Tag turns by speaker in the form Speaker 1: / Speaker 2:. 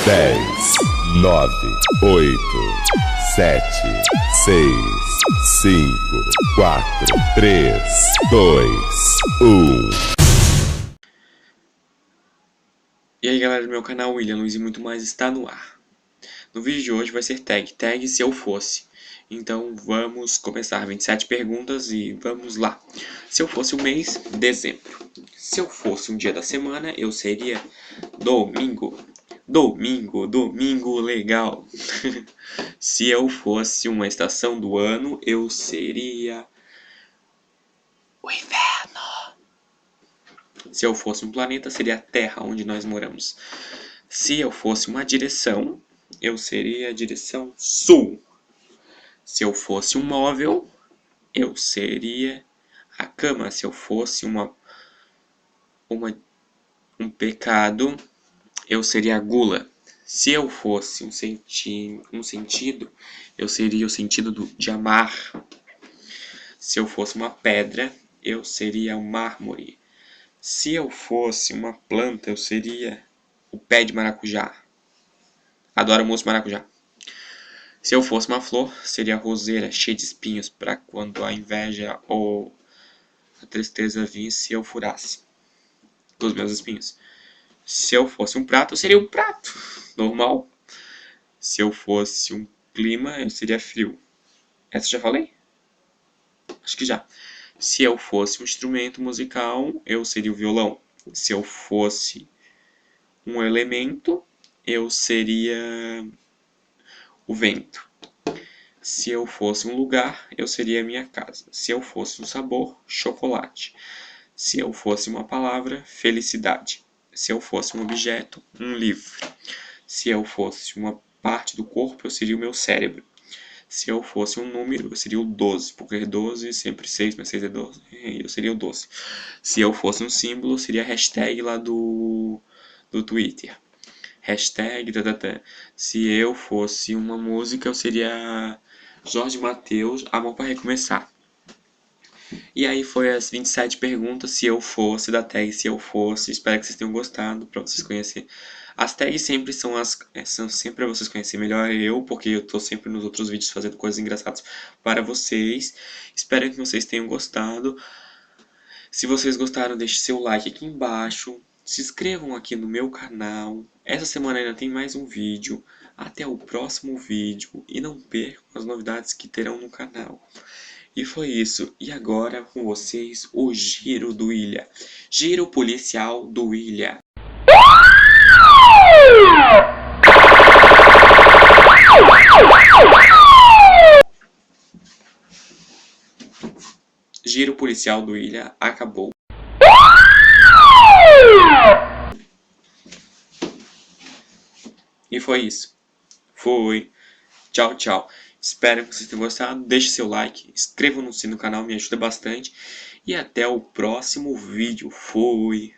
Speaker 1: 10, 9, 8, 7, 6, 5, 4, 3, 2, 1.
Speaker 2: E aí galera do meu canal, William Luiz e muito mais está no ar. No vídeo de hoje vai ser tag se eu fosse. Então vamos começar, 27 perguntas e vamos lá. Se eu fosse o mês, dezembro. Se eu fosse um dia da semana, eu seria domingo. Domingo legal. Se eu fosse uma estação do ano, eu seria o inverno. Se eu fosse um planeta, seria a Terra, onde nós moramos. Se eu fosse uma direção, eu seria a direção sul. Se eu fosse um móvel, eu seria a cama. Se eu fosse um pecado, eu seria a gula. Se eu fosse um sentido, eu seria o sentido de amar. Se eu fosse uma pedra, eu seria o mármore. Se eu fosse uma planta, eu seria o pé de maracujá. Adoro moço maracujá. Se eu fosse uma flor, seria a roseira, cheia de espinhos, para quando a inveja ou a tristeza visse, eu furasse com os meus espinhos. Se eu fosse um prato, eu seria um prato normal. Se eu fosse um clima, eu seria frio. Essa eu já falei? Acho que já. Se eu fosse um instrumento musical, eu seria o violão. Se eu fosse um elemento, eu seria o vento. Se eu fosse um lugar, eu seria a minha casa. Se eu fosse um sabor, chocolate. Se eu fosse uma palavra, felicidade. Se eu fosse um objeto, um livro. Se eu fosse uma parte do corpo, eu seria o meu cérebro. Se eu fosse um número, eu seria o 12, porque 12 sempre 6, mas 6 é 12, eu seria o 12. Se eu fosse um símbolo, seria a hashtag lá do Twitter. Hashtag, Se eu fosse uma música, eu seria Jorge Mateus, Amor para Recomeçar. E aí foi as 27 perguntas se eu fosse da tag se eu fosse. Espero que vocês tenham gostado, para vocês conhecerem. As tags sempre são sempre para vocês conhecerem melhor eu, porque eu tô sempre nos outros vídeos fazendo coisas engraçadas para vocês. Espero que vocês tenham gostado. Se vocês gostaram, deixe seu like aqui embaixo. Se inscrevam aqui no meu canal. Essa semana ainda tem mais um vídeo. Até o próximo vídeo. E não percam as novidades que terão no canal. E foi isso. E agora com vocês o Giro do Ilha. Giro policial do Ilha. Giro policial do Ilha acabou. E foi isso. Foi. Tchau, tchau. Espero que vocês tenham gostado. Deixe seu like, inscreva-se no canal, me ajuda bastante. E até o próximo vídeo. Fui.